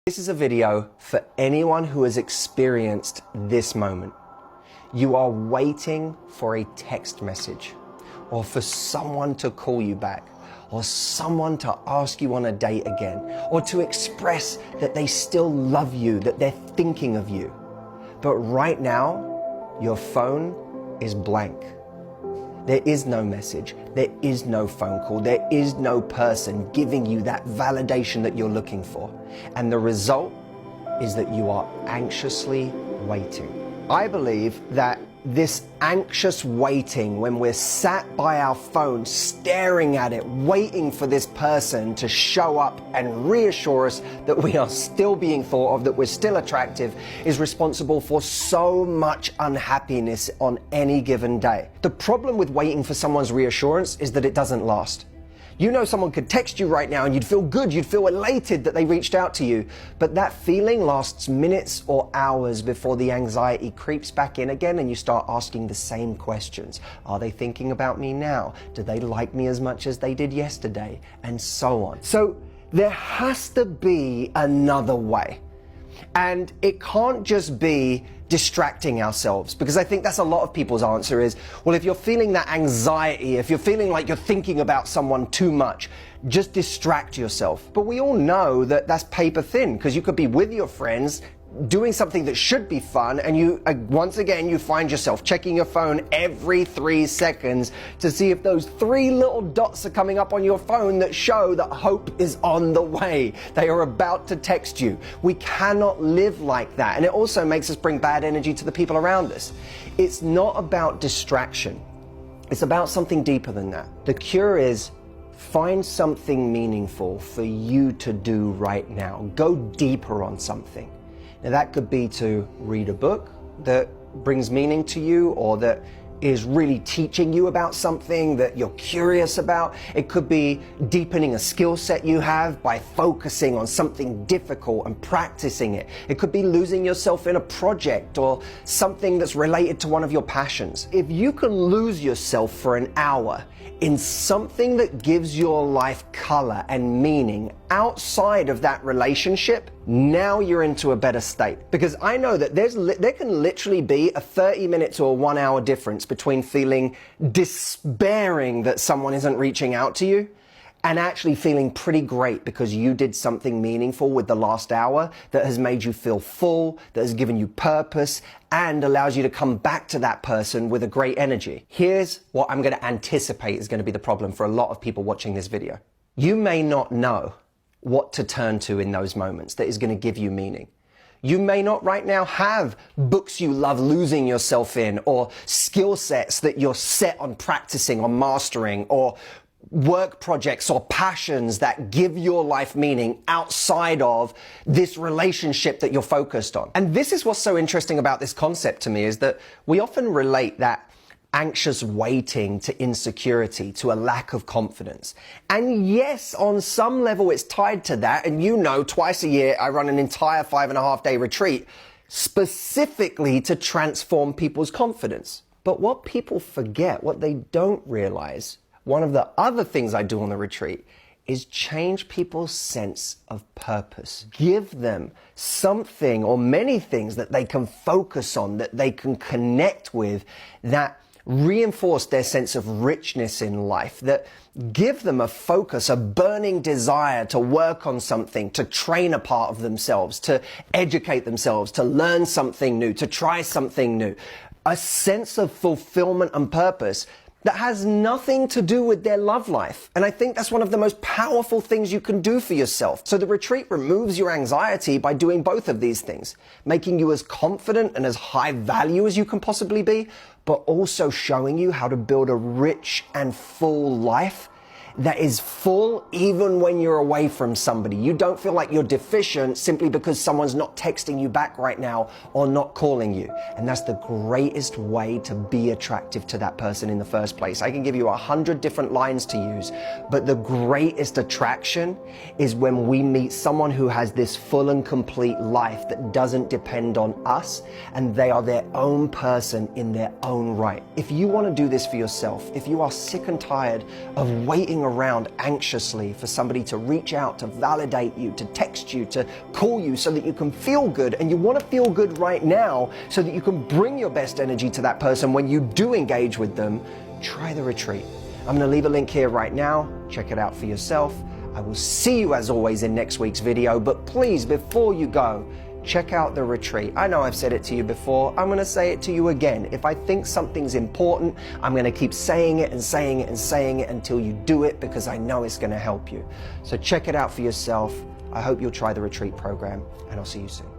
This is a video for anyone who has experienced this moment. You are waiting for a text message, or for someone to call you back, or someone to ask you on a date again, or to express that they still love you, that they're thinking of you. But right now, your phone is blank. There is no message, there is no phone call, there is no person giving you that validation that you're looking for. And the result is that you are anxiously waiting. I believe that this anxious waiting, when we're sat by our phone, staring at it, waiting for this person to show up and reassure us that we are still being thought of, that we're still attractive, is responsible for so much unhappiness on any given day. The problem with waiting for someone's reassurance is that it doesn't last. You know, someone could text you right now and you'd feel good, you'd feel elated that they reached out to you. But that feeling lasts minutes or hours before the anxiety creeps back in again and you start asking the same questions. Are they thinking about me now? Do they like me as much as they did yesterday? And so on. So there has to be another way. And it can't just be distracting ourselves, because I think that's a lot of people's answer is, well, if you're feeling that anxiety, if you're feeling like you're thinking about someone too much, just distract yourself. But we all know that that's paper thin, because you could be with your friends doing something that should be fun, and you once again you find yourself checking your phone every 3 seconds to see if those 3 little dots are coming up on your phone that show that hope is on the way. They are about to text you. We cannot live like that, and it also makes us bring bad energy to the people around us. It's not about distraction. It's about something deeper than that. The cure is find something meaningful for you to do right now. Go deeper on something. Now that could be to read a book that brings meaning to you, or that is really teaching you about something that you're curious about. It could be deepening a skill set you have by focusing on something difficult and practicing it. It could be losing yourself in a project or something that's related to one of your passions. If you can lose yourself for an hour in something that gives your life color and meaning outside of that relationship, now you're into a better state. Because I know that there can literally be a 30-minute to a 1-hour difference between feeling despairing that someone isn't reaching out to you and actually feeling pretty great because you did something meaningful with the last hour that has made you feel full, that has given you purpose, and allows you to come back to that person with a great energy. Here's what I'm going to anticipate is going to be the problem for a lot of people watching this video. You may not know what to turn to in those moments that is going to give you meaning. You may not right now have books you love losing yourself in, or skill sets that you're set on practicing or mastering, or work projects or passions that give your life meaning outside of this relationship that you're focused on. And this is what's so interesting about this concept to me, is that we often relate that anxious waiting to insecurity, to a lack of confidence. And yes, on some level it's tied to that. And you know, twice a year I run an entire 5.5-day retreat specifically to transform people's confidence. But what people forget, what they don't realize, one of the other things I do on the retreat is change people's sense of purpose. Give them something or many things that they can focus on, that they can connect with, that reinforce their sense of richness in life, that give them a focus, a burning desire to work on something, to train a part of themselves, to educate themselves, to learn something new, to try something new. A sense of fulfillment and purpose that has nothing to do with their love life. And I think that's one of the most powerful things you can do for yourself. So the retreat removes your anxiety by doing both of these things, making you as confident and as high value as you can possibly be, but also showing you how to build a rich and full life that is full even when you're away from somebody. You don't feel like you're deficient simply because someone's not texting you back right now or not calling you. And that's the greatest way to be attractive to that person in the first place. I can give you 100 different lines to use, but the greatest attraction is when we meet someone who has this full and complete life that doesn't depend on us, and they are their own person in their own right. If you want to do this for yourself, if you are sick and tired of waiting waiting around anxiously for somebody to reach out, to validate you, to text you, to call you so that you can feel good, and you want to feel good right now so that you can bring your best energy to that person when you do engage with them, try the retreat. I'm going to leave a link here right now. Check it out for yourself. I will see you as always in next week's video, but please, before you go, check out the retreat. I know I've said it to you before. I'm going to say it to you again. If I think something's important, I'm going to keep saying it and saying it and saying it until you do it, because I know it's going to help you. So check it out for yourself. I hope you'll try the retreat program, and I'll see you soon.